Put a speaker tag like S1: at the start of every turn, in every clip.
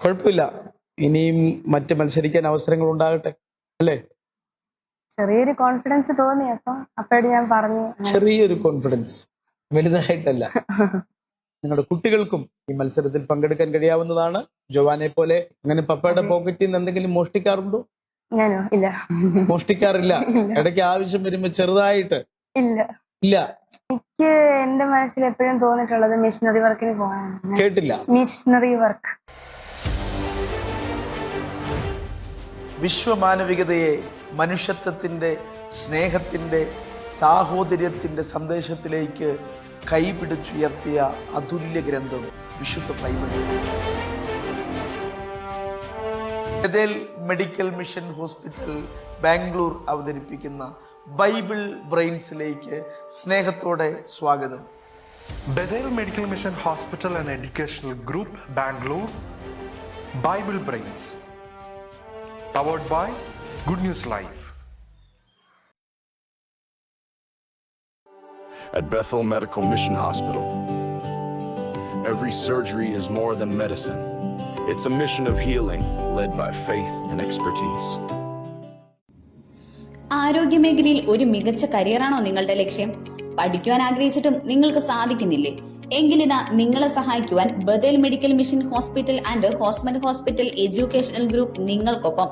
S1: കുഴപ്പമില്ല, ഇനിയും മറ്റ് മത്സരിക്കാൻ അവസരങ്ങൾ ഉണ്ടാകട്ടെ, അല്ലേ?
S2: ചെറിയൊരു കോൺഫിഡൻസ് തോന്നി, അപ്പോഴേ ഞാൻ പറഞ്ഞു.
S1: ചെറിയൊരു കോൺഫിഡൻസ്, വലുതായിട്ടല്ല. നിങ്ങളുടെ കുട്ടികൾക്കും ഈ മത്സരത്തിൽ പങ്കെടുക്കാൻ കഴിയാവുന്നതാണ്. ജോവാനെ പോലെ അങ്ങനെ പപ്പയുടെ പോക്കറ്റിൽ നിന്ന് എന്തെങ്കിലും മോഷ്ടിക്കാറുണ്ടോ?
S2: ഞാനോ? ഇല്ല.
S1: മോഷ്ടിക്കാറില്ല. ഇടയ്ക്ക് ആവശ്യം വരുമ്പോ ചെറുതായിട്ട്?
S2: ഇല്ല.
S1: ഇല്ല.
S2: എനിക്ക് എന്റെ മനസ്സിൽ എപ്പോഴും തോന്നിയിട്ടുള്ളത് മിഷണറി വർക്കിന് പോകാനാണ്.
S1: കേട്ടില്ല.
S2: Missionary work.
S1: വിശ്വമാനവികതയെ മനുഷ്യത്വത്തിന്റെ, സ്നേഹത്തിന്റെ, സാഹോദര്യത്തിന്റെ സന്ദേശത്തിലേക്ക് കൈപിടിച്ചുയർത്തിയ അതുല്യ ഗ്രന്ഥം വിശുദ്ധ Bible. Bethel medical mission hospital Bangalore അവതരിപ്പിക്കുന്ന ബൈബിൾ ബ്രെയിൻസിലേക്ക് സ്നേഹത്തോടെ സ്വാഗതം.
S3: Bethel medical mission hospital and educational group Bangalore, Bible brains, powered by Good News Live.
S4: At Bethel Medical Mission Hospital, every surgery is more than medicine. It's a mission of healing led by faith and expertise.
S5: ആരോഗ്യമേഖലയിൽ ഒരു മികച്ച കരിയറാണോ നിങ്ങളുടെ ലക്ഷ്യം? പഠിക്കുവാൻ ആഗ്രഹിച്ചിട്ടും നിങ്ങൾക്ക് സാധിക്കുന്നില്ലേ? എങ്കിലിതാ നിങ്ങളെ സഹായിക്കുവാൻ Bethel medical mission hospital and hospital educational group നിങ്ങൾക്കൊപ്പം.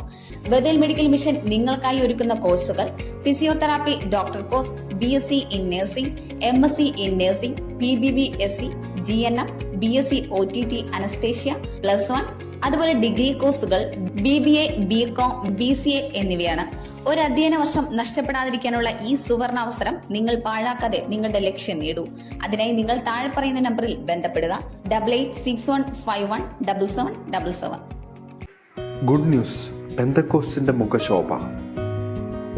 S5: ബഥേൽ മെഡിക്കൽ മിഷൻ നിങ്ങൾക്കായി ഒരുക്കുന്ന കോഴ്സുകൾ: physiotherapy doctor course, BSc in nursing, MSc in nursing, PBBSc, GNM, BSc OTT anaesthesia +1, അതുപോലെ ഡിഗ്രി കോഴ്സുകൾ BBA, BCom, BCA എന്നിവയാണ്. ഒരു അധ്യയന വർഷം നഷ്ടപ്പെടാതിരിക്കാനുള്ള ഈ സുവർണാവസരം നിങ്ങൾ പാഴാക്കാതെ നിങ്ങളുടെ ലക്ഷ്യം നേടൂ. അതിനായി നിങ്ങൾ താഴെ പറയുന്ന നമ്പറിൽ ബന്ധപ്പെടുക: 8861517777.
S6: ഗുഡ് ന്യൂസ് പെന്തക്കോസ്റ്റിന്റെ മുഖശോഭ.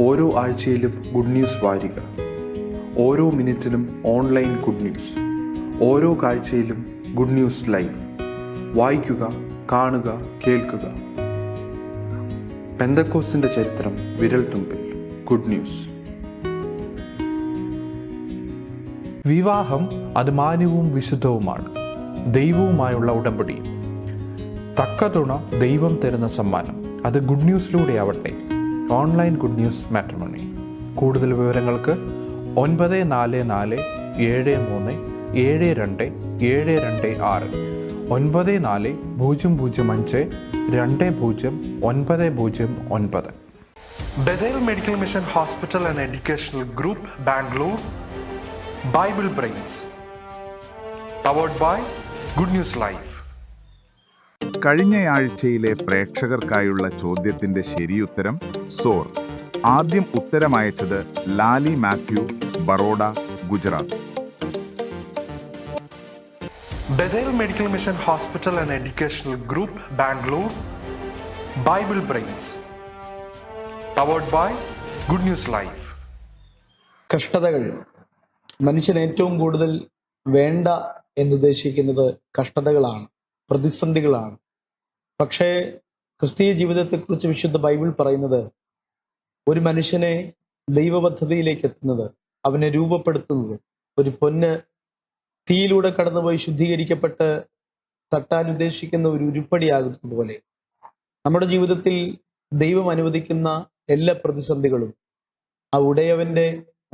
S6: ഓരോ ആഴ്ചയിലും ഗുഡ് ന്യൂസ് വാരിക, ഓരോ മിനിറ്റിലും ഓൺലൈൻ ഗുഡ് ന്യൂസ്, ഓരോ കാഴ്ചയിലും ഗുഡ് ന്യൂസ് ലൈവ്. വായിക്കുക, കാണുക, കേൾക്കുക. പെന്തക്കോസ്റ്റിന്റെ ചരിത്രം വിരൽ തുമ്പിൽ. Good news.
S7: വിവാഹം അത് മാന്യവും വിശുദ്ധവുമാണ്, ദൈവവുമായുള്ള ഉടമ്പടി. തക്ക തുണ ദൈവം തരുന്ന സമ്മാനം. അത് ഗുഡ് ന്യൂസിലൂടെ ആവട്ടെ. Online good news matrimony. കൂടുതൽ വിവരങ്ങൾക്ക് 9443727226 9400520909.
S3: Bethel Medical Mission Hospital and Educational Group Bangalore, Bible Brains, powered by Good News Live.
S8: കഴിഞ്ഞയാഴ്ചയിലെ പ്രേക്ഷകർക്കായുള്ള ചോദ്യത്തിന്റെ ശരിയുത്തരം സോർ. ആദ്യം ഉത്തരമയച്ചത് Lali Mathew, Baroda, Gujarat.
S3: Bethel Medical Mission Hospital and Educational Group Bangalore, Bible Brains, powered by Good News Live.
S1: കഷ്ടതകൾ മനുഷ്യന് ഏറ്റവും കൂടുതൽ വേണ്ട എന്നുദ്ദേശിക്കുന്നത് കഷ്ടതകളാണ്, പ്രതിസന്ധികളാണ്. പക്ഷേ ക്രിസ്തീയ ജീവിതത്തെക്കുറിച്ച് വിശുദ്ധ ബൈബിൾ പറയുന്നത് ഒരു മനുഷ്യനെ ദൈവപദ്ധതിയിലേക്ക് എത്തുന്നത്, അവനെ രൂപപ്പെടുത്തുന്നത്, ഒരു പൊന്ന് തീയിലൂടെ കടന്നുപോയി ശുദ്ധീകരിക്കപ്പെട്ട് തട്ടാൻ ഉദ്ദേശിക്കുന്ന ഒരു ഉരുപ്പടിയാകുന്നത് പോലെ നമ്മുടെ ജീവിതത്തിൽ ദൈവം അനുവദിക്കുന്ന എല്ലാ പ്രതിസന്ധികളും ആ ഉടയവന്റെ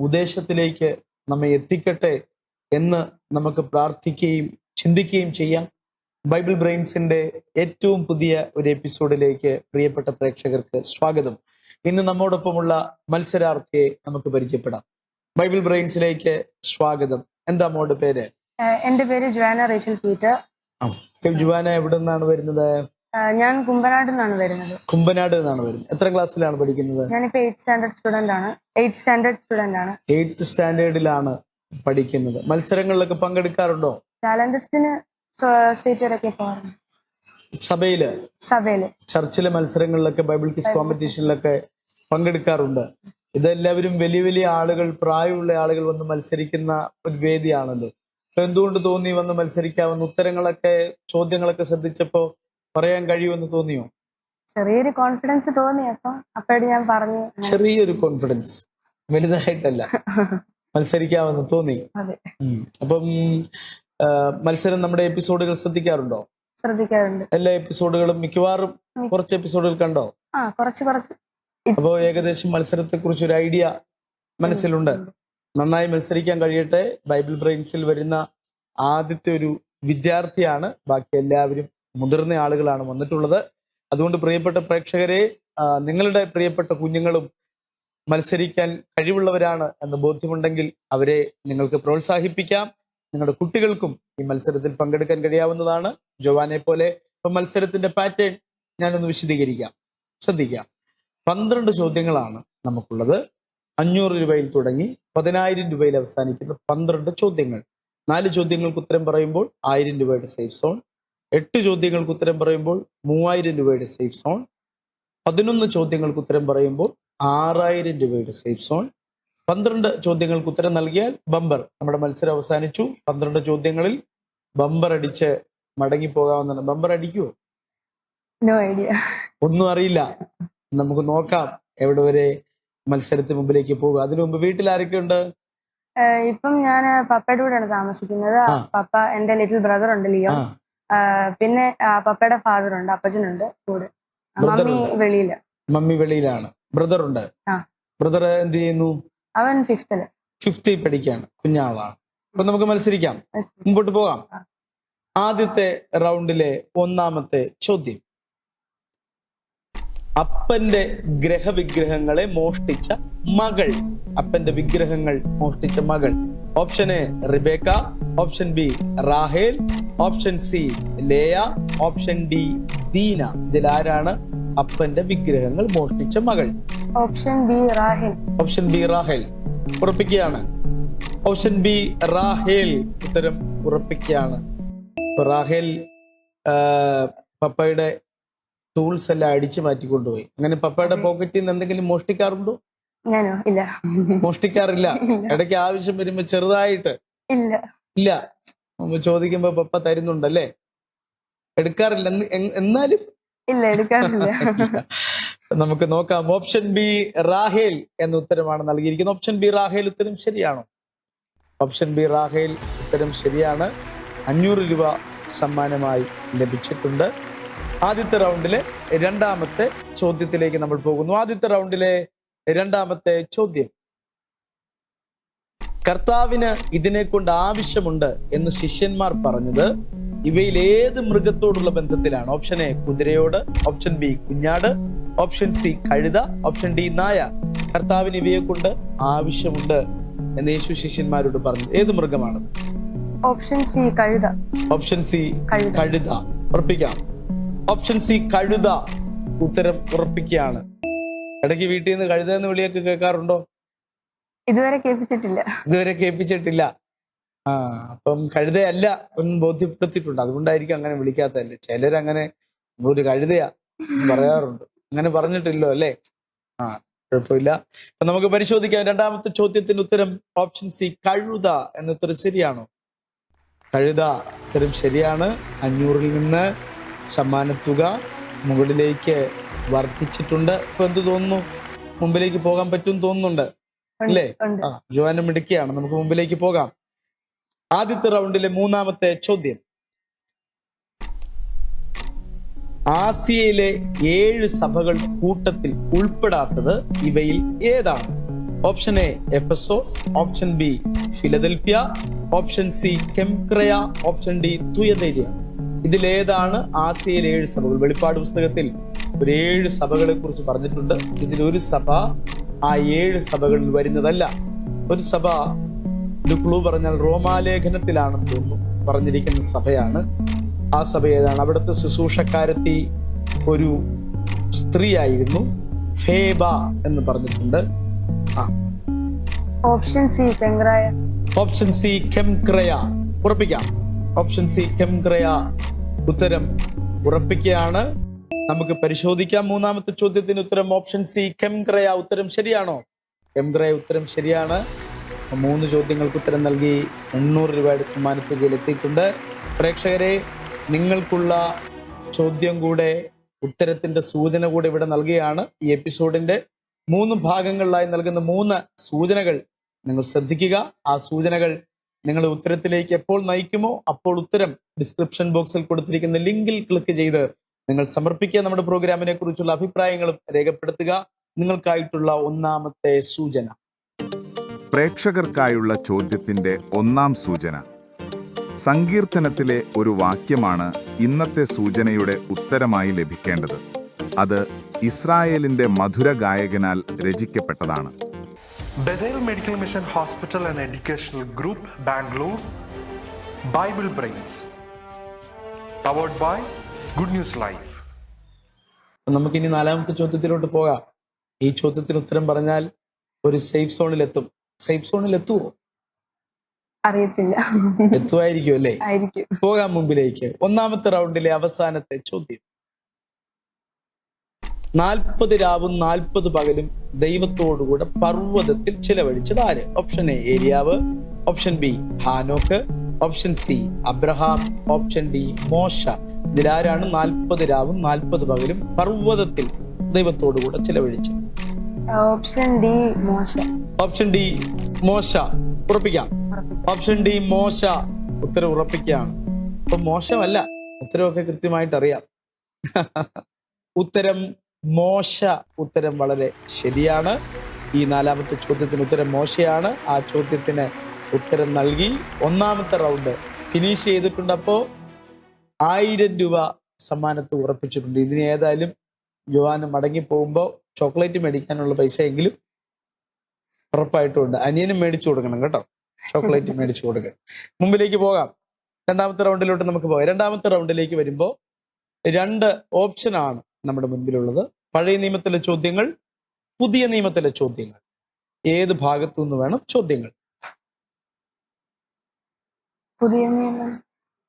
S1: ഉദ്ദേശത്തിലേക്ക് നമ്മെ എത്തിക്കട്ടെ എന്ന് നമുക്ക് പ്രാർത്ഥിക്കുകയും ചിന്തിക്കുകയും ചെയ്യാം. ബൈബിൾ ബ്രെയിൻസിന്റെ ഏറ്റവും പുതിയ ഒരു എപ്പിസോഡിലേക്ക് പ്രിയപ്പെട്ട പ്രേക്ഷകർക്ക് സ്വാഗതം. ഇന്ന് നമ്മോടൊപ്പമുള്ള മത്സരാർത്ഥിയെ നമുക്ക് പരിചയപ്പെടാം. ബൈബിൾ ബ്രെയിൻസിലേക്ക് സ്വാഗതം. എന്താ മോളുടെ പേര്?
S2: എന്റെ പേര് ജുവാന റേച്ചൽ പീറ്റർ.
S1: ജുവാന എവിടെ നിന്നാണ് വരുന്നത്?
S2: ഞാൻ കുമ്പനാട് നിന്നാണ് വരുന്നത്.
S1: കുമ്പനാട് നിന്നാണ് വരുന്നത്. എത്ര ക്ലാസ്സിലാണ് പഠിക്കുന്നത്?
S2: ഞാനിപ്പോ 8th സ്റ്റാൻഡേർഡ് സ്റ്റുഡന്റ് ആണ്.
S1: 8th സ്റ്റാൻഡേർഡിലാണ് പഠിക്കുന്നത്. മത്സരങ്ങളിലൊക്കെ പങ്കെടുക്കാറുണ്ടോ?
S2: ടാലന്റ് ടെസ്റ്റിന് സ്റ്റേറ്റ് വരെയൊക്കെ പോകാറുണ്ട്.
S1: സഭയില് ചർച്ചിലെ മത്സരങ്ങളിലൊക്കെ, ബൈബിൾ ക്വിസ് കോമ്പറ്റീഷനിലൊക്കെ പങ്കെടുക്കാറുണ്ട്. ഇതെല്ലാവരും വലിയ വലിയ ആളുകൾ, പ്രായമുള്ള ആളുകൾ വന്ന് മത്സരിക്കുന്ന ഒരു വേദിയാണല്ലോ. എന്തുകൊണ്ട് തോന്നി വന്ന് മത്സരിക്കാമെന്ന്? ഉത്തരങ്ങളൊക്കെ, ചോദ്യങ്ങളൊക്കെ ശ്രദ്ധിച്ചപ്പോ പറയാൻ കഴിയുമെന്ന് തോന്നിയോ?
S2: ചെറിയൊരു കോൺഫിഡൻസ് തോന്നി, അപ്പോഴേ ഞാൻ പറഞ്ഞു.
S1: ചെറിയൊരു കോൺഫിഡൻസ്, വലുതായിട്ടല്ല. മത്സരിക്കാമെന്ന് തോന്നി. അപ്പം മത്സരം നമ്മുടെ എപ്പിസോഡുകൾ ശ്രദ്ധിക്കാറുണ്ടോ?
S2: ശ്രദ്ധിക്കാറുണ്ട്.
S1: എല്ലാ എപ്പിസോഡുകളും മിക്കവാറും കുറച്ച് എപ്പിസോഡുകൾ കണ്ടോ?
S2: കുറച്ച്.
S1: അപ്പോൾ ഏകദേശം മത്സരത്തെ കുറിച്ച് ഒരു ഐഡിയ മനസ്സിലുണ്ട്. നന്നായി മത്സരിക്കാൻ കഴിയട്ടെ. ബൈബിൾ ബ്രെയിൻസിൽ വരുന്ന ആദ്യത്തെ ഒരു വിദ്യാർത്ഥിയാണ്. ബാക്കി എല്ലാവരും മുതിർന്ന ആളുകളാണ് വന്നിട്ടുള്ളത്. അതുകൊണ്ട് പ്രിയപ്പെട്ട പ്രേക്ഷകരെ, നിങ്ങളുടെ പ്രിയപ്പെട്ട കുഞ്ഞുങ്ങളും മത്സരിക്കാൻ കഴിവുള്ളവരാണ് എന്ന് ബോധ്യമുണ്ടെങ്കിൽ അവരെ നിങ്ങൾക്ക് പ്രോത്സാഹിപ്പിക്കാം. നിങ്ങളുടെ കുട്ടികൾക്കും ഈ മത്സരത്തിൽ പങ്കെടുക്കാൻ കഴിയാവുന്നതാണ്. ജോവാനെ പോലെ ഇപ്പം മത്സരത്തിന്റെ പാറ്റേൺ ഞാനൊന്ന് വിശദീകരിക്കാം. ശ്രദ്ധിക്കാം. 12 ചോദ്യങ്ങളാണ് നമുക്കുള്ളത്. 500 രൂപയിൽ തുടങ്ങി 10,000 രൂപയിൽ അവസാനിക്കുന്ന 12 ചോദ്യങ്ങൾ. 4 ചോദ്യങ്ങൾക്ക് ഉത്തരം പറയുമ്പോൾ 1000 രൂപയുടെ സേഫ് സോൺ. 8 ചോദ്യങ്ങൾക്ക് ഉത്തരം പറയുമ്പോൾ 3000 രൂപയുടെ സേഫ് സോൺ. 11 ചോദ്യങ്ങൾക്ക് ഉത്തരം പറയുമ്പോൾ 6000 രൂപയുടെ സേഫ് സോൺ. 12 ചോദ്യങ്ങൾക്ക് ഉത്തരം നൽകിയാൽ ബമ്പർ. നമ്മുടെ മത്സരം അവസാനിച്ചു. 12 ചോദ്യങ്ങളിൽ ബമ്പർ അടിച്ച് മടങ്ങിപ്പോകാവുന്നതാണ്. ബമ്പർ അടിക്കുവോ?
S2: No idea.
S1: ഒന്നും അറിയില്ല. നമുക്ക് നോക്കാം എവിടെ വരെ മത്സരത്തിന് മുമ്പിലേക്ക് പോകുക. അതിനു മുമ്പ് വീട്ടിൽ ആരൊക്കെ ഉണ്ട്?
S2: ഇപ്പം ഞാൻ പപ്പയുടെ കൂടെയാണ് താമസിക്കുന്നത്. പപ്പ, എന്റെ ലിറ്റിൽ ബ്രദർ ഉണ്ട് ലിയോ. പിന്നെ പപ്പയുടെ ഫാദർ ഉണ്ട്, അപ്പച്ചനുണ്ട് കൂടെ. മമ്മി
S1: വെളിയിലാണ്. ബ്രദർ ഉണ്ട്. ബ്രദർ എന്ത് ചെയ്യുന്നു?
S2: അവൻ 5th
S1: പഠിക്കുകയാണ്. കുഞ്ഞാളാണ്. അപ്പൊ നമുക്ക് മത്സരിക്കാം. മുമ്പോട്ട് പോകാം. ആദ്യത്തെ റൗണ്ടിലെ 1ാമത്തെ ചോദ്യം. അപ്പന്റെ ഗ്രഹവിഗ്രഹങ്ങളെ മോഷ്ടിച്ച മകൾ. അപ്പന്റെ വിഗ്രഹങ്ങൾ മോഷ്ടിച്ച മകൾ. Option A Rebecca, option B Rahel, option C Leah, option D Dina. ഇതിലാരാണ് അപ്പന്റെ വിഗ്രഹങ്ങൾ മോഷ്ടിച്ച മകൾ?
S2: Option B Rahel.
S1: Option B Rahel ഉറപ്പിക്കുകയാണ്. ഓപ്ഷൻ ബി റാഹേൽ ഉത്തരം ഉറപ്പിക്കുകയാണ്. റാഹേൽ പപ്പയുടെ ടൂൾസ് എല്ലാം അടിച്ചു മാറ്റിക്കൊണ്ടുപോയി. അങ്ങനെ പപ്പയുടെ പോക്കറ്റിൽ നിന്ന് എന്തെങ്കിലും മോഷ്ടിക്കാറുണ്ടോ?
S2: ഞാനോ? ഇല്ല,
S1: മോഷ്ടിക്കാറില്ല. ഇടയ്ക്ക് ആവശ്യം വരുമ്പോ ചെറുതായിട്ട്. ഇല്ല, ചോദിക്കുമ്പോ പപ്പ തരുന്നുണ്ടല്ലേ? എടുക്കാറില്ല. എന്നാലും
S2: ഇല്ല, എടുക്കാറില്ല.
S1: നമുക്ക് നോക്കാം. ഓപ്ഷൻ ബി റാഹേൽ എന്ന ഉത്തരമാണ് നൽകിയിരിക്കുന്നത്. ഓപ്ഷൻ ബി റാഹേൽ ഉത്തരം ശരിയാണോ? ഓപ്ഷൻ ബി റാഹേൽ ഉത്തരം ശരിയാണ്. 500 രൂപ സമ്മാനമായി ലഭിച്ചിട്ടുണ്ട്. ആദ്യത്തെ റൗണ്ടിലെ 2ാമത്തെ ചോദ്യത്തിലേക്ക് നമ്മൾ പോകുന്നു. ആദ്യത്തെ റൗണ്ടിലെ 2ാമത്തെ ചോദ്യം. കർത്താവിന് ഇതിനെ കൊണ്ട് ആവശ്യമുണ്ട് എന്ന് ശിഷ്യന്മാർ പറഞ്ഞത് ഇവയിൽ ഏത് മൃഗത്തോടുള്ള ബന്ധത്തിലാണ്? ഓപ്ഷൻ എ കുതിരയോട്, ഓപ്ഷൻ ബി കുഞ്ഞാട്, ഓപ്ഷൻ സി കഴുത, ഓപ്ഷൻ ഡി നായ. കർത്താവിന് ഇവയെ കൊണ്ട് ആവശ്യമുണ്ട് എന്ന് യേശു ശിഷ്യന്മാരോട് പറഞ്ഞു. ഏത് മൃഗമാണ്?
S2: ഓപ്ഷൻ സി കഴുത.
S1: ഓപ്ഷൻ സി കഴുത ഉറപ്പിക്കാം. ഓപ്ഷൻ സി കഴുത ഉത്തരം ഉറപ്പിക്കുകയാണ്. ഇടയ്ക്ക് വീട്ടിൽ നിന്ന് കഴുത എന്ന് വിളിയൊക്കെ കേൾക്കാറുണ്ടോ?
S2: ഇതുവരെ കേൾപ്പിച്ചിട്ടില്ല.
S1: അപ്പം കഴുതയല്ല എന്ന് ബോധ്യപ്പെടുത്തിയിട്ടുണ്ട്. അതുകൊണ്ടായിരിക്കും അങ്ങനെ വിളിക്കാത്തല്ലേ. ചിലരങ്ങനെ ഒരു കഴുതയാ പറയാറുണ്ട്. അങ്ങനെ പറഞ്ഞിട്ടില്ലോ അല്ലേ? കുഴപ്പമില്ല. അപ്പൊ നമുക്ക് പരിശോധിക്കാം. 2ാമത്തെ ചോദ്യത്തിന് ഉത്തരം ഓപ്ഷൻ സി കഴുത എന്ന ഉത്തരം ശരിയാണോ? കഴുത ഉത്തരം ശരിയാണ്. 500-ൽ നിന്ന് സമ്മാനത്തുക മുകളിലേക്ക് വർദ്ധിച്ചിട്ടുണ്ട്. ഇപ്പൊ എന്ത് തോന്നുന്നു? മുമ്പിലേക്ക് പോകാൻ പറ്റും തോന്നുന്നുണ്ട് അല്ലേ? ജോവാന മിടുക്കിയാണ്. നമുക്ക് മുമ്പിലേക്ക് പോകാം. ആദ്യത്തെ റൗണ്ടിലെ 3ാമത്തെ ചോദ്യം. ആസിയയിലെ 7 സഭകൾ കൂട്ടത്തിൽ ഉൾപ്പെടാത്തത് ഇവയിൽ ഏതാണ്? Option A Ephesus, option B Philadelphia, option C കെംക്രയ, ഓപ്ഷൻ ഡി തുയതൈരിയ. ഇതിലേതാണ് ആസിയയിലെ 7 സഭകൾ? വെളിപ്പാട് പുസ്തകത്തിൽ ഒരു 7 സഭകളെ കുറിച്ച് പറഞ്ഞിട്ടുണ്ട്. ഇതിലൊരു സഭ ആ 7 സഭകളിൽ വരുന്നതല്ല. ഒരു സഭ, ഒരു ക്ലൂ പറഞ്ഞാൽ റോമാലേഖനത്തിലാണെന്ന് തോന്നുന്നു പറഞ്ഞിരിക്കുന്ന സഭയാണ്. ആ സഭ ഏതാണ്? അവിടുത്തെ ശുശ്രൂഷക്കാരത്തി ഒരു സ്ത്രീ ആയിരുന്നു. ഫേബ എന്ന് പറഞ്ഞിട്ടുണ്ട്.
S2: ഓപ്ഷൻ സി കെംക്രയ.
S1: ഓപ്ഷൻ സി കെംക്രയ ഉറപ്പിക്കാം. ഓപ്ഷൻ സി കെംക്രയ ഉത്തരം ഉറപ്പിക്കുകയാണ്. നമുക്ക് പരിശോധിക്കാം. 3ാമത്തെ ചോദ്യത്തിന് ഉത്തരം ഓപ്ഷൻ സി കെംക്രയ ഉത്തരം ശരിയാണോ? കെംക്രയ ഉത്തരം ശരിയാണ്. 3 ചോദ്യങ്ങൾക്ക് ഉത്തരം നൽകി 800 രൂപയുടെ സമ്മാനത്തുകയിൽ എത്തിയിട്ടുണ്ട്. പ്രേക്ഷകരെ, നിങ്ങൾക്കുള്ള ചോദ്യം കൂടെ, ഉത്തരത്തിന്റെ സൂചന കൂടെ ഇവിടെ നൽകുകയാണ്. ഈ എപ്പിസോഡിന്റെ 3 ഭാഗങ്ങളിലായി നൽകുന്ന 3 സൂചനകൾ നിങ്ങൾ ശ്രദ്ധിക്കുക. ആ സൂചനകൾ നിങ്ങളെ ഉത്തരത്തിലേക്ക് എപ്പോൾ നയിക്കുമോ അപ്പോൾ ഉത്തരം ഡിസ്ക്രിപ്ഷൻ ബോക്സിൽ കൊടുത്തിരിക്കുന്ന ലിങ്കിൽ ക്ലിക്ക് ചെയ്ത് നിങ്ങൾ സമർപ്പിക്കുക. നമ്മുടെ പ്രോഗ്രാമിനെ കുറിച്ചുള്ള അഭിപ്രായങ്ങളും രേഖപ്പെടുത്തുക. നിങ്ങൾക്കായിട്ടുള്ള ഒന്നാമത്തെ സൂചന.
S8: പ്രേക്ഷകർക്കായുള്ള ചോദ്യത്തിന്റെ ഒന്നാം സൂചന. സങ്കീർത്തനത്തിലെ ഒരു വാക്യമാണ് ഇന്നത്തെ സൂചനയുടെ ഉത്തരമായി ലഭിക്കേണ്ടത്. അത് ഇസ്രായേലിന്റെ മധുര ഗായകനാൽ രചിക്കപ്പെട്ടതാണ്.
S3: Bethel Medical Mission Hospital and Educational Group, Bangalore. Bible Brains. Powered by Good News Live.
S1: നമുക്കിനി നാലാമത്തെ ചോദ്യത്തിലോട്ട് പോകാം. ഈ ചോദ്യത്തിന് ഉത്തരം പറഞ്ഞാൽ ഒരു സേഫ് സോണിൽ എത്തും. സേഫ് സോണിൽ എത്തുവോ?
S2: അറിയത്തില്ല.
S1: എത്തുമായിരിക്കും അല്ലേ?
S2: ആയിരിക്കും.
S1: പോകാം മുമ്പിലേക്ക്. ഒന്നാമത്തെ റൗണ്ടിലെ അവസാനത്തെ ചോദ്യം. 40 രാവും 40 പകലും ദൈവത്തോടുകൂടെ പർവ്വതത്തിൽ ചിലവഴിച്ചത് ആര്? ഓപ്ഷൻ എ ഏലിയാവ്, ഓപ്ഷൻ ബി ഹാനോക്ക്, option C Abraham, option D മോശ. ഇതിലാരാണ് 40 രാവും 40 പകലും പർവ്വതത്തിൽ ദൈവത്തോടുകൂടെ ചിലവഴിച്ചത്?
S2: ഓപ്ഷൻ ഡി മോശ.
S1: ഓപ്ഷൻ ഡി മോശ. ഉറപ്പിക്കാം. ഓപ്ഷൻ ഡി മോശ. ഉത്തരം ഉറപ്പിക്കുകയാണ്. അപ്പൊ മോശമല്ല, ഉത്തരവൊക്കെ കൃത്യമായിട്ട് അറിയാം. ഉത്തരം മോശ. ഉത്തരം വളരെ ശരിയാണ്. ഈ നാലാമത്തെ ചോദ്യത്തിന് ഉത്തരം മോശയാണ്. ആ ചോദ്യത്തിന് ഉത്തരം നൽകി ഒന്നാമത്തെ റൗണ്ട് ഫിനിഷ് ചെയ്തിട്ടുണ്ട്. അപ്പോൾ 1000 രൂപ സമ്മാനത്ത് ഉറപ്പിച്ചിട്ടുണ്ട്. ഇതിന് ഏതായാലും ജോവാന് മടങ്ങി പോകുമ്പോൾ ചോക്ലേറ്റ് മേടിക്കാനുള്ള പൈസ എങ്കിലും ഉറപ്പായിട്ടുണ്ട്. അനിയനും മേടിച്ചു കൊടുക്കണം കേട്ടോ, ചോക്ലേറ്റ് മേടിച്ചു കൊടുക്കണം. മുമ്പിലേക്ക് പോകാം. രണ്ടാമത്തെ റൗണ്ടിലോട്ട് നമുക്ക് പോകാം. രണ്ടാമത്തെ റൗണ്ടിലേക്ക് വരുമ്പോൾ 2 ഓപ്ഷനാണ് നമ്മുടെ മുൻപിലുള്ളത്. പഴയ നിയമത്തിലെ ചോദ്യങ്ങൾ, പുതിയ നിയമത്തിലെ ചോദ്യങ്ങൾ. ഏത് ഭാഗത്തു നിന്ന് വേണം ചോദ്യങ്ങൾ?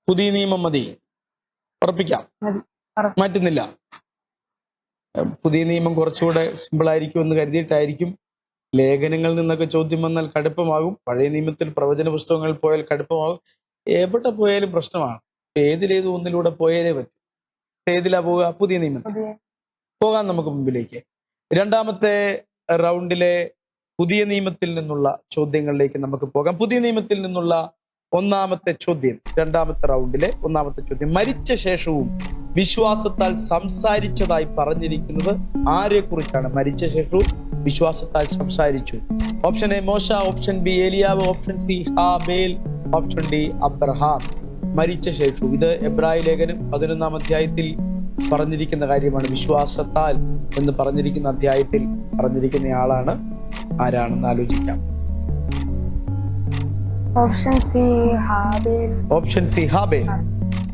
S1: പുതിയ നിയമം മതി. ഉറപ്പിക്കാം. മാറ്റുന്നില്ല. പുതിയ നിയമം കുറച്ചുകൂടെ സിമ്പിൾ ആയിരിക്കും എന്ന് കരുതിയിട്ടായിരിക്കും. ലേഖനങ്ങളിൽ നിന്നൊക്കെ ചോദ്യം വന്നാൽ കടുപ്പമാകും. പഴയ നിയമത്തിൽ പ്രവചന പുസ്തകങ്ങളിൽ പോയാൽ കടുപ്പമാകും. എവിടെ പോയാലും പ്രശ്നമാണ്. ഏതിലേത് ഒന്നിലൂടെ പോയാലേ പറ്റും. ഏതിലാ പോവുക? പുതിയ നിയമത്തിൽ. പോകാം നമുക്ക് മുമ്പിലേക്ക്. രണ്ടാമത്തെ റൗണ്ടിലെ പുതിയ നിയമത്തിൽ നിന്നുള്ള ചോദ്യങ്ങളിലേക്ക് നമുക്ക് പോകാം. പുതിയ നിയമത്തിൽ നിന്നുള്ള ഒന്നാമത്തെ ചോദ്യം, രണ്ടാമത്തെ റൗണ്ടിലെ ഒന്നാമത്തെ ചോദ്യം. മരിച്ച ശേഷവും വിശ്വാസത്താൽ സംസാരിച്ചതായി പറഞ്ഞിരിക്കുന്നത് ആരെ കുറിച്ചാണ്? മരിച്ച ശേഷവും വിശ്വാസത്താൽ സംസാരിച്ചു. ഓപ്ഷൻ എ മോശ, ഓപ്ഷൻ ബി ഏലിയാവ്, ഓപ്ഷൻ സി ഹാബേൽ, ഓപ്ഷൻ ഡി അബ്രഹാം. മരിച്ച ശേഷവും. ഇത് എബ്രായ ലേഖനം 11-ാം അധ്യായത്തിൽ പറഞ്ഞിരിക്കുന്ന കാര്യമാണ്. വിശ്വാസത്താൽ എന്ന് പറഞ്ഞിരിക്കുന്ന അധ്യായത്തിൽ പറഞ്ഞിരിക്കുന്ന ആളാണ്. ആരാണെന്ന് ആലോചിക്കാം.
S2: ഓപ്ഷൻ സി ഹാബേൽ.
S1: ഓപ്ഷൻ സി ഹാബേൽ.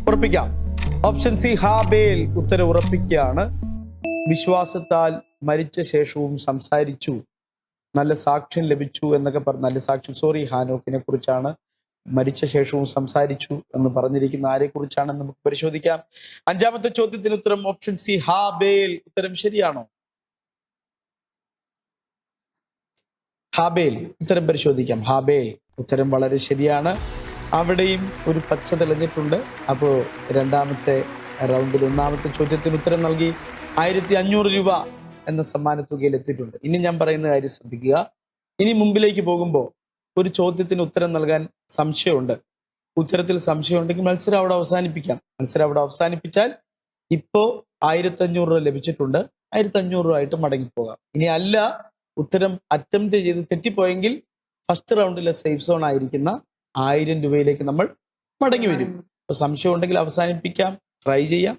S1: ഉറപ്പിക്കാം. ഓപ്ഷൻ സി ഹാബേൽ. ഉത്തരം ഉറപ്പിക്കുകയാണ്. വിശ്വാസത്താൽ മരിച്ച ശേഷവും സംസാരിച്ചു, നല്ല സാക്ഷ്യം ലഭിച്ചു എന്നൊക്കെ പറഞ്ഞു. നല്ല സാക്ഷ്യം, ഹാനോക്കിനെ കുറിച്ചാണ്. മരിച്ച ശേഷവും സംസാരിച്ചു എന്ന് പറഞ്ഞിരിക്കുന്ന ആരെ കുറിച്ചാണെന്ന് നമുക്ക് പരിശോധിക്കാം. അഞ്ചാമത്തെ ചോദ്യത്തിന് ഉത്തരം ഓപ്ഷൻ സി ഹാബേൽ. ഉത്തരം ശരിയാണോ? ഹാബേൽ. ഉത്തരം പരിശോധിക്കാം. ഹാബേൽ. ഉത്തരം വളരെ ശരിയാണ്. അവിടെയും ഒരു പച്ച തെളിഞ്ഞിട്ടുണ്ട്. അപ്പോൾ രണ്ടാമത്തെ റൗണ്ടിൽ ഒന്നാമത്തെ ചോദ്യത്തിന് ഉത്തരം നൽകി 1500 രൂപ എന്ന സമ്മാന തുകയിൽ എത്തിയിട്ടുണ്ട്. ഇനി ഞാൻ പറയുന്ന കാര്യം ശ്രദ്ധിക്കുക. ഇനി മുമ്പിലേക്ക് പോകുമ്പോൾ ഒരു ചോദ്യത്തിന് ഉത്തരം നൽകാൻ സംശയമുണ്ട്. ഉത്തരത്തിൽ സംശയം ഉണ്ടെങ്കിൽ മത്സരം അവിടെ അവസാനിപ്പിക്കാം. മത്സരം അവിടെ അവസാനിപ്പിച്ചാൽ ഇപ്പോ 1500 രൂപ ലഭിച്ചിട്ടുണ്ട്. 1500 രൂപ ആയിട്ട് മടങ്ങിപ്പോകാം. ഇനി അല്ല, ഉത്തരം അറ്റംപ്റ്റ് ചെയ്ത് തെറ്റിപ്പോയെങ്കിൽ ഫസ്റ്റ് റൗണ്ടിലെ സേഫ് സോൺ ആയിരിക്കുന്ന 1000 രൂപയിലേക്ക് നമ്മൾ മടങ്ങി വരും. അപ്പൊ സംശയം ഉണ്ടെങ്കിൽ അവസാനിപ്പിക്കാം, ട്രൈ ചെയ്യാം.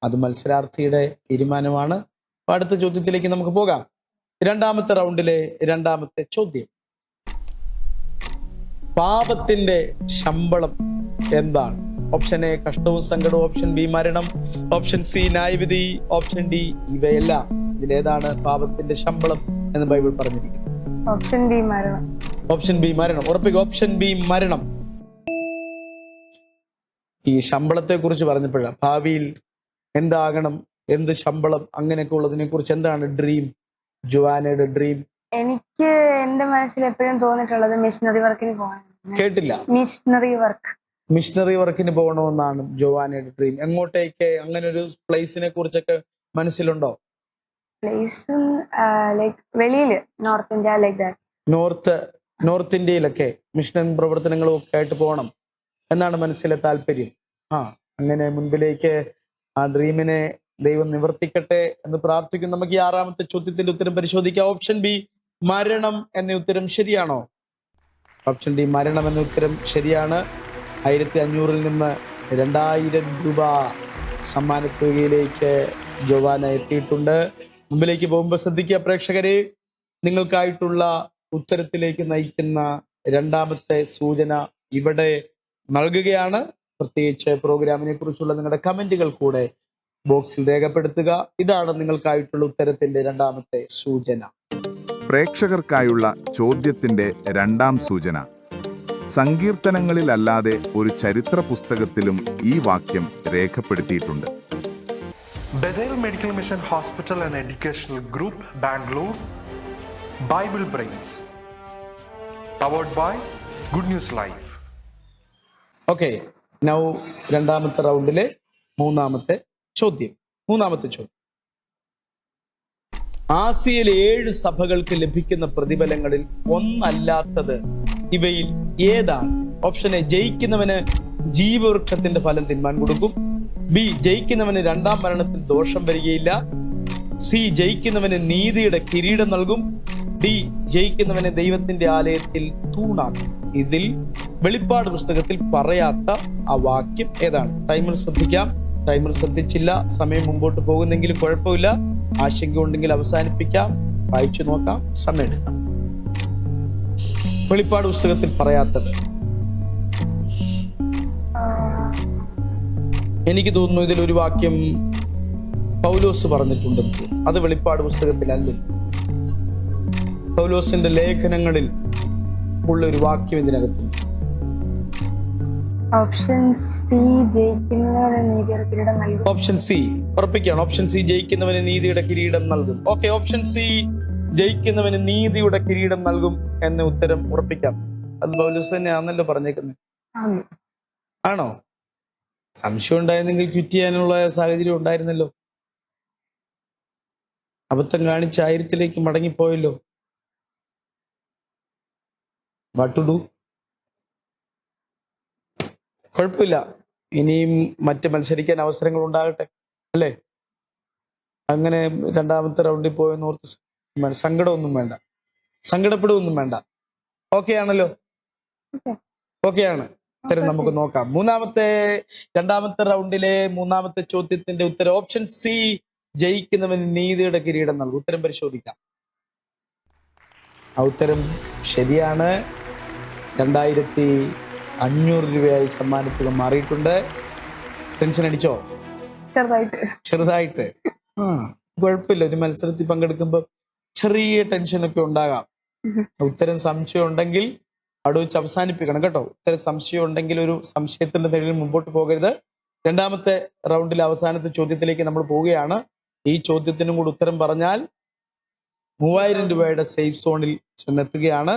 S1: അത് മത്സരാർത്ഥിയുടെ തീരുമാനമാണ്. അപ്പൊ അടുത്ത ചോദ്യത്തിലേക്ക് നമുക്ക് പോകാം. രണ്ടാമത്തെ റൗണ്ടിലെ രണ്ടാമത്തെ ചോദ്യം. പാപത്തിന്റെ ശമ്പളം എന്താണ്? ഓപ്ഷൻ എ കഷ്ടവും സങ്കടവും, ഓപ്ഷൻ ബി മരണം, ഓപ്ഷൻ സി ന്യായവിധി, ഓപ്ഷൻ ഡി ഇവയെല്ലാം. ഇതിലേതാണ് പാപത്തിന്റെ ശമ്പളം എന്ന് ബൈബിൾ പറഞ്ഞിരിക്കുന്നത്?
S2: ഓപ്ഷൻ ബി മരണം.
S1: ഓപ്ഷൻ ബി മരണം. ഉറപ്പിക്കുക. ഓപ്ഷൻ ബി മരണം. ഈ ശമ്പളത്തെ കുറിച്ച് പറഞ്ഞപ്പോഴാണ് ഭാവിയിൽ എന്താകണം, എന്ത് ശമ്പളം, അങ്ങനെയൊക്കെ ഉള്ളതിനെ കുറിച്ച് എന്താണ് ഡ്രീം, ജോവാനയുടെ ഡ്രീം?
S2: എനിക്ക് എന്റെ മനസ്സിൽ എപ്പോഴും തോന്നിയിട്ടുള്ളത് മിഷണറി വർക്കിന് പോകാൻ.
S1: കേട്ടില്ല. മിഷണറി വർക്കിന് പോകണമെന്നാണ് ജോവാനയുടെ ഡ്രീം. എങ്ങോട്ടേക്ക്, അങ്ങനെ ഒരു പ്ലേസിനെ കുറിച്ചൊക്കെ മനസ്സിലുണ്ടോ?
S2: പ്ലേസ് ലൈക്ക് വെളിയില്, north India, like that.
S1: North north ഇന്ത്യയിലൊക്കെ മിഷൻ പ്രവർത്തനങ്ങളും ഒക്കെ ആയിട്ട് പോകണം എന്നാണ് മനസ്സിലെ താല്പര്യം. അങ്ങനെ മുൻപിലേക്ക് ആ ഡ്രീമിനെ ദൈവം നിവർത്തിക്കട്ടെ എന്ന് പ്രാർത്ഥിക്കുന്നു. നമുക്ക് ഈ 6ാമത്തെ ചോദ്യത്തിന്റെ ഉത്തരം പരിശോധിക്കാം. ഓപ്ഷൻ ബി മരണം എന്ന ഉത്തരം ശരിയാണോ? ഓപ്ഷൻ ഡി മരണം എന്ന ഉത്തരം ശരിയാണ്. 1500 നിന്ന് 2000 രൂപ സമ്മാനത്തുകയിലേക്ക് ജോവാന എത്തിയിട്ടുണ്ട്. മുമ്പിലേക്ക് പോകുമ്പോൾ ശ്രദ്ധിക്കുക പ്രേക്ഷകരെ, നിങ്ങൾക്കായിട്ടുള്ള ഉത്തരത്തിലേക്ക് നയിക്കുന്ന 2ാമത്തെ സൂചന ഇവിടെ നൽകുകയാണ്. പ്രത്യേകിച്ച് പ്രോഗ്രാമിനെ കുറിച്ചുള്ള നിങ്ങളുടെ കമന്റുകൾ കൂടെ ബോക്സിൽ രേഖപ്പെടുത്തുക. ഇതാണ് നിങ്ങൾക്കായിട്ടുള്ള ഉത്തരത്തിന്റെ 2ാമത്തെ സൂചന.
S8: പ്രേക്ഷകർക്കായുള്ള ചോദ്യത്തിന്റെ 2ാം സൂചന. സങ്കീർത്തനങ്ങളിലല്ലാതെ ഒരു ചരിത്ര പുസ്തകത്തിലും ഈ വാക്യം രേഖപ്പെടുത്തിയിട്ടുണ്ട്.
S3: Bethel Medical Mission Hospital and Educational Group, Bangalore, Bible Brains, powered by Good News Live.
S1: Okay, now 2ാമത്തെ റൗണ്ടിലെ 3ാമത്തെ ചോദ്യം. 3ാമത്തെ ചോദ്യം, ആസിയയിലെ 7 സഭകൾക്ക് ലഭിക്കുന്ന പ്രതിഫലങ്ങളിൽ ഒന്നല്ലാത്തത് ഇവയിൽ ഏതാണ്? ഓപ്ഷൻ എ, ജയിക്കുന്നവന് ജീവവൃക്ഷത്തിന്റെ ഫലം തിന്മാൻ കൊടുക്കും. ബി, ജയിക്കുന്നവന് 2ാം മരണത്തിൽ ദോഷം വരികയില്ല. സി, ജയിക്കുന്നവന് നീതിയുടെ കിരീടം നൽകും. ഡി, ജയിക്കുന്നവനെ ദൈവത്തിന്റെ ആലയത്തിൽ തൂണാക്കും. ഇതിൽ വെളിപ്പാട് പുസ്തകത്തിൽ പറയാത്ത ആ വാക്യം ഏതാണ്? ടൈമർ ശ്രദ്ധിക്കാം. ടൈമർ ശ്രദ്ധിച്ചില്ല, സമയം മുമ്പോട്ട് പോകുന്നെങ്കിലും കുഴപ്പമില്ല. ആശങ്ക ഉണ്ടെങ്കിൽ അവസാനിപ്പിക്കാം, വായിച്ചു നോക്കാം, സമയം എടുക്കാം. വെളിപ്പാട് പുസ്തകത്തിൽ പറയാത്തത് എനിക്ക് തോന്നുന്നു ഇതിലൊരു വാക്യം പൗലോസ് പറഞ്ഞിട്ടുണ്ടെന്ന്. അത് വെളിപ്പാട് പുസ്തകത്തിലല്ല, പൗലോസിന്റെ ലേഖനങ്ങളിൽ ഉള്ള ഒരു വാക്യം ഇതിനകത്തുണ്ട്.
S2: ഓപ്ഷൻ സി, ജയിക്കുന്നവന് നീതിയുടെ കിരീടം നൽകും.
S1: ഓപ്ഷൻ സി ഉറപ്പിക്കുകയാണ്. ഓപ്ഷൻ സി, ജയിക്കുന്നവന് നീതിയുടെ കിരീടം നൽകും. ഓക്കെ, ഓപ്ഷൻ സി, ജയിക്കുന്നവന് നീതിയുടെ കിരീടം നൽകും എന്ന ഉത്തരം ഉറപ്പിക്കാം. അത് പൗലോസ് തന്നെയാണല്ലോ പറഞ്ഞേക്കുന്നത്. ആണോ? സംശയം ഉണ്ടായിരുന്നെങ്കിൽ ക്വിറ്റ് ചെയ്യാനുള്ള സാഹചര്യം ഉണ്ടായിരുന്നല്ലോ. അബദ്ധം കാണിച്ച് 1000ലേക്ക് മടങ്ങിപ്പോയല്ലോ. What to do? കുഴപ്പമില്ല, ഇനിയും മറ്റ് മത്സരിക്കാൻ അവസരങ്ങൾ ഉണ്ടാകട്ടെ, അല്ലേ? അങ്ങനെ 2ാമത്തെ റൗണ്ടിൽ പോയെന്നോർത്ത് സങ്കടമൊന്നും വേണ്ട, സങ്കടപ്പെടുകയൊന്നും വേണ്ട. ഓക്കെ ആണല്ലോ? ഓക്കെ ആണ്. ഉത്തരം നമുക്ക് നോക്കാം. 2ാമത്തെ റൗണ്ടിലെ 3ാമത്തെ ചോദ്യത്തിന്റെ ഉത്തരം ഓപ്ഷൻ സി, ജയിക്കുന്നവന് നീതിയുടെ കിരീടം നൽകും. ഉത്തരം പരിശോധിക്കാം. ആ ഉത്തരം ശരിയാണ്. 2500 രൂപയായി സമ്മാനത്തുക മാറിയിട്ടുണ്ട്. ടെൻഷൻ അടിച്ചോ? ചെറുതായിട്ട്. കുഴപ്പമില്ല, ഒരു മത്സരത്തിൽ പങ്കെടുക്കുമ്പോൾ ചെറിയ ടെൻഷനൊക്കെ ഉണ്ടാകാം. ഉത്തരം സംശയം ഉണ്ടെങ്കിൽ അവിടെ വെച്ച് അവസാനിപ്പിക്കണം കേട്ടോ. ഉത്തരം സംശയം ഉണ്ടെങ്കിൽ ഒരു സംശയത്തിന്റെ നിഴലിൽ മുമ്പോട്ട് പോകരുത്. 2ാമത്തെ റൗണ്ടിലെ അവസാനത്തെ ചോദ്യത്തിലേക്ക് നമ്മൾ പോവുകയാണ്. ഈ ചോദ്യത്തിനും കൂടി ഉത്തരം പറഞ്ഞാൽ 3000 രൂപയുടെ സേഫ് സോണിൽ ചെന്നെത്തുകയാണ്.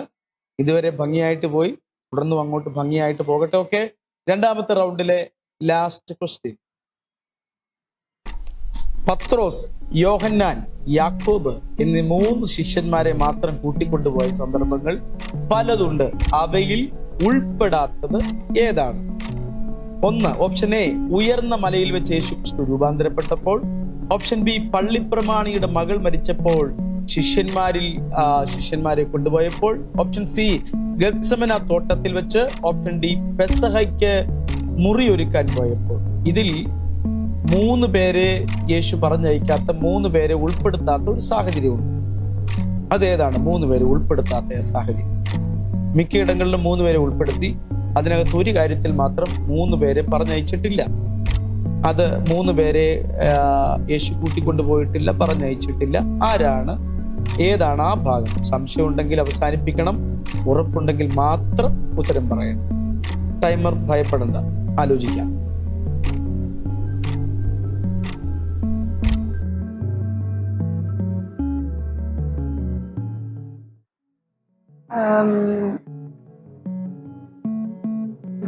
S1: ഇതുവരെ ഭംഗിയായിട്ട് പോയി, തുടർന്നും അങ്ങോട്ട് ഭംഗിയായിട്ട് പോകട്ടെ. ഓക്കെ, 2ാമത്തെ റൗണ്ടിലെ ലാസ്റ്റ് ക്വസ്റ്റ്യൻ. പത്രോസ്, യോഹന്നാൻ, യാക്കോബ് എന്നീ 3 ശിഷ്യന്മാരെ മാത്രം കൂട്ടിക്കൊണ്ടുപോയ സന്ദർഭങ്ങൾ പലതുണ്ട്. അവയിൽ ഉൾപ്പെടാത്തത് ഏതാണ്? 1, ഓപ്ഷൻ എ, ഉയർന്ന മലയിൽ വെച്ച് യേശുക്രിസ്തു രൂപാന്തരപ്പെട്ടപ്പോൾ. ഓപ്ഷൻ ബി, പള്ളിപ്രമാണിയുടെ മകൾ മരിച്ചപ്പോൾ ശിഷ്യന്മാരെ കൊണ്ടുപോയപ്പോൾ. ഓപ്ഷൻ സി, ഗത്സമന തോട്ടത്തിൽ വെച്ച്. ഓപ്ഷൻ ഡി, പെസഹയ്ക്ക് മുറി ഒരുക്കാൻ പോയപ്പോൾ. ഇതിൽ 3 പേരെ യേശു പറഞ്ഞയക്കാത്ത, 3 പേരെ ഉൾപ്പെടുത്താത്ത ഒരു സാഹചര്യമുണ്ട്. അതേതാണ് 3 പേരെ ഉൾപ്പെടുത്താത്ത സാഹചര്യം? മിക്കയിടങ്ങളിലും 3 പേരെ ഉൾപ്പെടുത്തി. അതിനകത്ത് ഒരു കാര്യത്തിൽ മാത്രം 3 പേരെ പറഞ്ഞയച്ചിട്ടില്ല. അത് 3 പേരെ യേശു കൂട്ടിക്കൊണ്ടുപോയിട്ടില്ല, പറഞ്ഞയച്ചിട്ടില്ല. ആരാണ്? ഏതാണ് ആ ഭാഗം? സംശയം ഉണ്ടെങ്കിൽ അവസാനിപ്പിക്കണം, ഉറപ്പുണ്ടെങ്കിൽ മാത്രം ഉത്തരം പറയണം. ടൈമർ ഭയപ്പെടണ്ട, ആലോചിക്കാം.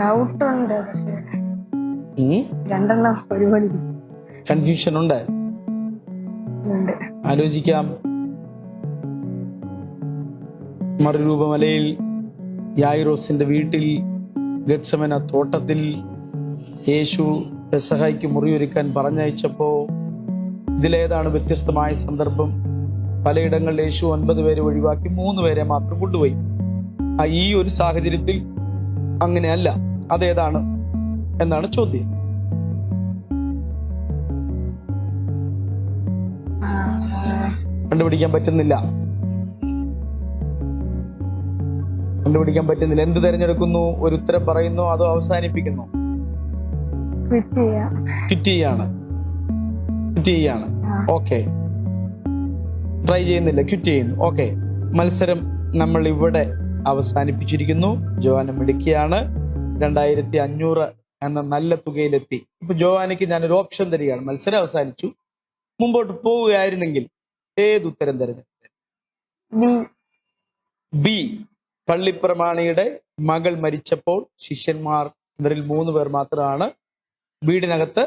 S2: ഡൗട്ടുണ്ട്, പക്ഷേ 2 ഒരുപോലെ
S1: കൺഫ്യൂഷൻ ഉണ്ട്. ആലോചിക്കാം. മറുരൂപമലയിൽ യായിറോസിന്റെ വീട്ടിൽ ഗത്സമന തോട്ടത്തിൽ യേശു പെസഹയ്ക്ക് മുറിയൊരുക്കാൻ പറഞ്ഞയച്ചപ്പോൾ ഇതിലേതാണ് വ്യത്യസ്തമായ സന്ദർഭം? പലയിടങ്ങളിൽ യേശു 9 പേരെ ഒഴിവാക്കി 3 പേരെ മാത്രം കൊണ്ടുപോയി. ഈ ഒരു സാഹചര്യത്തിൽ അങ്ങനെയല്ല. അതേതാണ് എന്നാണ് ചോദ്യം. കണ്ടുപിടിക്കാൻ പറ്റുന്നില്ല. എന്ത് തിരഞ്ഞെടുക്കുന്നു? ഒരു ഉത്തരം പറയുന്നു അതോ അവസാനിപ്പിക്കുന്നു? ക്വിറ്റ് ചെയ്യാണ്. ഓക്കെ, ട്രൈ ചെയ്യുന്നില്ല, ക്വിറ്റ് ചെയ്യുന്നു. ഓക്കെ, മത്സരം നമ്മൾ ഇവിടെ അവസാനിപ്പിച്ചിരിക്കുന്നു. ജോവാന മിടുക്കിയാണ്, 2500 എന്ന നല്ല തുകയിലെത്തി. ഇപ്പൊ ജോവാനയ്ക്ക് ഞാനൊരു ഓപ്ഷൻ തരികയാണ്. മത്സരം അവസാനിച്ചു, മുമ്പോട്ട് പോവുകയായിരുന്നെങ്കിൽ ഏത് ഉത്തരം തിരഞ്ഞെടുത്തത്? ബി. പള്ളിപ്രമാണിയുടെ മകൾ മരിച്ചപ്പോൾ ശിഷ്യന്മാർ, ഇവരിൽ 3 പേർ മാത്രമാണ് വീടിനകത്ത്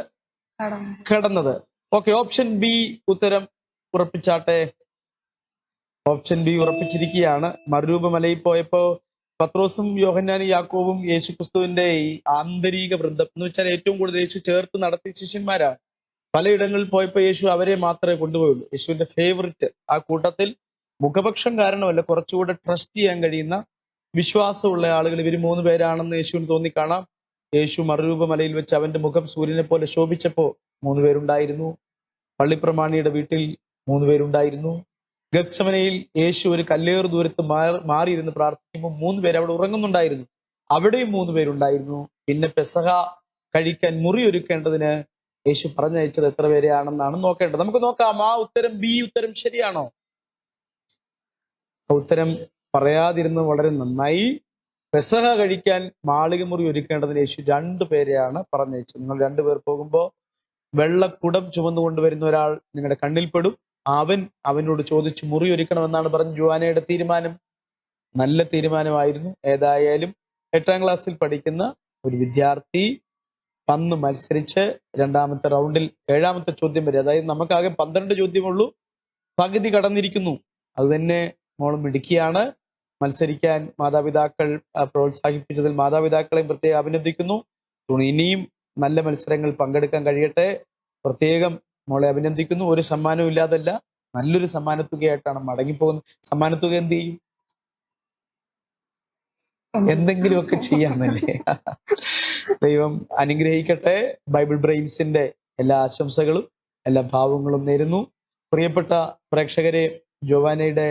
S1: കിടന്നത്. ഓക്കെ, ഓപ്ഷൻ ബി ഉത്തരം ഉറപ്പിച്ചാട്ടെ. Option B ഉറപ്പിച്ചിരിക്കുകയാണ്. മറുരൂപമലയിൽ പോയപ്പോ പത്രോസും യോഹന്നാനും യാക്കോബും യേശുക്രിസ്തുവിന്റെ ഈ ആന്തരിക വൃന്ദം എന്ന് വെച്ചാൽ ഏറ്റവും കൂടുതൽ യേശു ചേർത്ത് നടത്തിയ ശിഷ്യന്മാരാണ്. പലയിടങ്ങളിൽ പോയപ്പോൾ യേശു അവരെ മാത്രമേ കൊണ്ടുപോയുള്ളൂ. യേശുവിന്റെ ഫേവറിറ്റ്. ആ കൂട്ടത്തിൽ മുഖപക്ഷം കാരണമല്ല, കുറച്ചുകൂടെ ട്രസ്റ്റ് ചെയ്യാൻ കഴിയുന്ന വിശ്വാസമുള്ള ആളുകൾ ഇവർ 3 പേരാണെന്ന് യേശുവിന് തോന്നിക്കാണാം. യേശു മറുരൂപമലയിൽ വെച്ച് അവന്റെ മുഖം സൂര്യനെ പോലെ ശോഭിച്ചപ്പോ 3 പേരുണ്ടായിരുന്നു. പള്ളിപ്രമാണിയുടെ വീട്ടിൽ 3 പേരുണ്ടായിരുന്നു. ഗത്സമനയിൽ യേശു ഒരു കല്ലേറ് ദൂരത്ത് മാറിയിരുന്ന് പ്രാർത്ഥിക്കുമ്പോൾ 3 പേര് അവിടെ ഉറങ്ങുന്നുണ്ടായിരുന്നു. അവിടെയും 3 പേരുണ്ടായിരുന്നു. പിന്നെ പെസഹ കഴിക്കാൻ മുറി ഒരുക്കേണ്ടതിന് യേശു പറഞ്ഞയച്ചത് എത്ര പേരെയാണെന്നാണ് നോക്കേണ്ടത്. നമുക്ക് നോക്കാം. ആ ഉത്തരം ബി ഉത്തരം ശരിയാണോ? ഉത്തരം പറയാതിരുന്നത് വളരെ നന്നായി. പെസഹ കഴിക്കാൻ മാളിക മുറി ഒരുക്കേണ്ടതിന് യേശു 2 പേരെയാണ് പറഞ്ഞയച്ചത്. നിങ്ങൾ 2 പേർ പോകുമ്പോൾ വെള്ളക്കുടം ചുമന്നു കൊണ്ടുവരുന്ന ഒരാൾ നിങ്ങളുടെ കണ്ണിൽപ്പെടും. അവനോട് ചോദിച്ച് മുറി ഒരുക്കണമെന്നാണ് പറഞ്ഞ ജോവാനയുടെ തീരുമാനം. നല്ല തീരുമാനമായിരുന്നു. ഏതായാലും 8ാം ക്ലാസ്സിൽ പഠിക്കുന്ന ഒരു വിദ്യാർത്ഥി വന്ന് മത്സരിച്ച് 2ാമത്തെ റൗണ്ടിൽ 7ാമത്തെ ചോദ്യം വരെ, അതായത് നമുക്കാകെ 12 ചോദ്യമുള്ളൂ, പകുതി കടന്നിരിക്കുന്നു. അത് തന്നെ മോൾ മിടുക്കിയാണ്. മത്സരിക്കാൻ മാതാപിതാക്കൾ പ്രോത്സാഹിപ്പിച്ചതിൽ മാതാപിതാക്കളെയും പ്രത്യേകം അഭിനന്ദിക്കുന്നു. ഇനിയും നല്ല മത്സരങ്ങൾ പങ്കെടുക്കാൻ കഴിയട്ടെ. പ്രത്യേകം മോളെ അഭിനന്ദിക്കുന്നു. ഒരു സമ്മാനവും ഇല്ലാതല്ല, നല്ലൊരു സമ്മാനത്തുകയായിട്ടാണ് മടങ്ങിപ്പോകുന്നത്. സമ്മാനത്തുക എന്ത് ചെയ്യും? എന്തെങ്കിലുമൊക്കെ ചെയ്യാന്നല്ലേ. ദൈവം അനുഗ്രഹിക്കട്ടെ. ബൈബിൾ ബ്രെയിൻസിന്റെ എല്ലാ ആശംസകളും എല്ലാ ഭാവങ്ങളും നേരുന്നു. പ്രിയപ്പെട്ട പ്രേക്ഷകരെ, ജോവാനയുടെ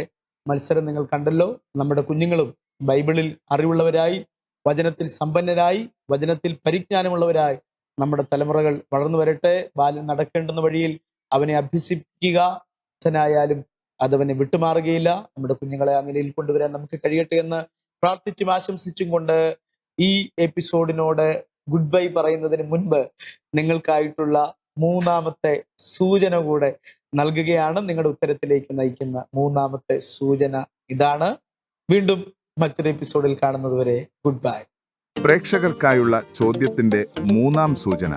S1: മത്സരം നിങ്ങൾ കണ്ടല്ലോ. നമ്മുടെ കുഞ്ഞുങ്ങളും ബൈബിളിൽ അറിവുള്ളവരായി, വചനത്തിൽ സമ്പന്നരായി, വചനത്തിൽ പരിജ്ഞാനമുള്ളവരായി നമ്മുടെ തലമുറകൾ വളർന്നു വരട്ടെ. ബാലൻ നടക്കേണ്ടുന്ന വഴിയിൽ അവനെ അഭ്യസിപ്പിക്കുക. അച്ഛനായാലും അതവനെ വിട്ടുമാറുകയില്ല. നമ്മുടെ കുഞ്ഞുങ്ങളെ ആ നിലയിൽ കൊണ്ടുവരാൻ നമുക്ക് കഴിയട്ടെ എന്ന് പ്രാർത്ഥിച്ചും ആശംസിച്ചും കൊണ്ട് ഈ എപ്പിസോഡിനോട് ഗുഡ് ബൈ പറയുന്നതിന് മുൻപ് നിങ്ങൾക്കായിട്ടുള്ള 3ാമത്തെ സൂചന കൂടെ നൽകുകയാണ്. നിങ്ങളുടെ ഉത്തരത്തിലേക്ക് നയിക്കുന്ന 3ാമത്തെ സൂചന ഇതാണ്. വീണ്ടും മറ്റൊരു എപ്പിസോഡിൽ കാണുന്നത് വരെ ഗുഡ് ബൈ.
S8: പ്രേക്ഷകർക്കായുള്ള ചോദ്യത്തിന്റെ 3ാം സൂചന: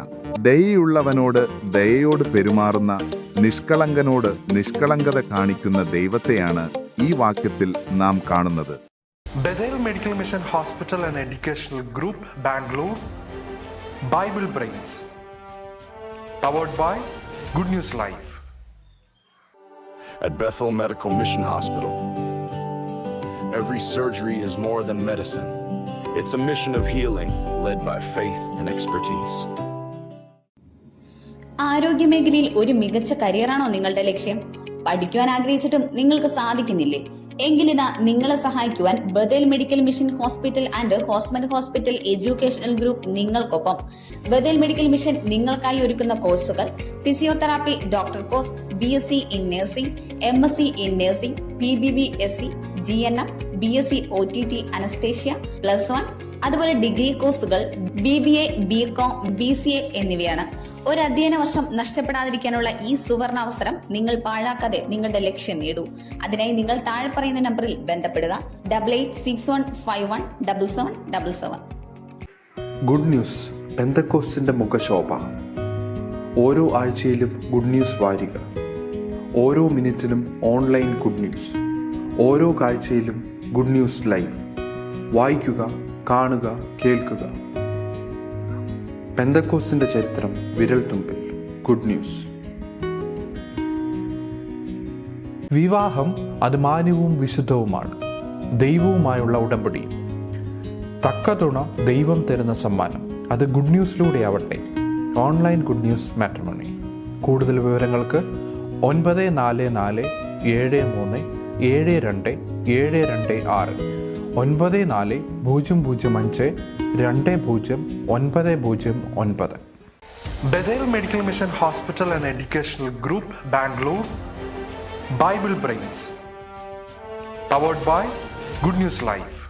S8: ദയയുള്ളവനോട് ദയയോട് പെരുമാറുന്ന, നിഷ്കളങ്കനോട് നിഷ്കളങ്കത കാണിക്കുന്ന ദൈവത്തെയാണ് ഈ വാക്യത്തിൽ നാം കാണുന്നത്.
S3: Bethel Medical Mission Hospital and Educational Group, Bangalore. Bible Brains. Powered by Good News Live.
S4: At Bethel Medical Mission Hospital, every surgery is more than medicine. It's a mission of healing led by faith and expertise.
S5: ആരോഗ്യമേഖലയിൽ ഒരു മികച്ച കരിയറാണോ നിങ്ങളുടെ ലക്ഷ്യം? പഠിക്കുവാൻ ആഗ്രഹിച്ചിട്ടും നിങ്ങൾക്ക് സാധിക്കുന്നില്ലേ? എങ്കിലിതാ നിങ്ങളെ സഹായിക്കുവാൻ Bethel medical mission hospital and ഹോസ്മൻ ഹോസ്പിറ്റൽ എഡ്യൂക്കേഷണൽ ഗ്രൂപ്പ് നിങ്ങൾക്കൊപ്പം. ബഥേൽ മെഡിക്കൽ മിഷൻ നിങ്ങൾക്കായി ഒരുക്കുന്ന കോഴ്സുകൾ: physiotherapy doctor course, BSc in nursing, MSc in nursing, PBBSc, GNM, BSc OTT anaesthesia +1, അതുപോലെ ഡിഗ്രി കോഴ്സുകൾ BBA, BCom, BCA എന്നിവയാണ്. ഒരു അധ്യയന വർഷം നഷ്ടപ്പെടാതിരിക്കാനുള്ള ഈ സുവർണ അവസരം നിങ്ങൾ പാഴാക്കാതെ നിങ്ങളുടെ ലക്ഷ്യം നേടൂ. അതിനായി നിങ്ങൾ താഴെ പറയുന്ന നമ്പറിൽ ബന്ധപ്പെടുക: 8861517777.
S6: ഗുഡ് ന്യൂസ് പെന്തക്കോസ്തിന്റെ മുഖശോഭ. ഓരോ ആഴ്ചയിലും ഗുഡ് ന്യൂസ് വാരിക, ഓരോ മിനിറ്റിലും ഓൺലൈൻ ഗുഡ് ന്യൂസ്, ഓരോ കാഴ്ചയിലും ഗുഡ് ന്യൂസ് ലൈവ്. വായിക്കുക, കാണുക, കേൾക്കുക. പെന്തക്കോസ്തിന്റെ ചരിത്രം വിരൽത്തുമ്പിൽ. Good news.
S7: വിവാഹം അത് മാന്യവും വിശുദ്ധവുമാണ്, ദൈവവുമായുള്ള ഉടമ്പടി. തക്ക തുണ ദൈവം തരുന്ന സമ്മാനം. അത് ഗുഡ് ന്യൂസിലൂടെ ആവട്ടെ. Online good news matrimony. കൂടുതൽ വിവരങ്ങൾക്ക് 944 73 72 726 94 005 200909.
S3: Bethel Medical Mission Hospital and Educational Group, Bangalore. Bible Brains. Powered by Good News Live.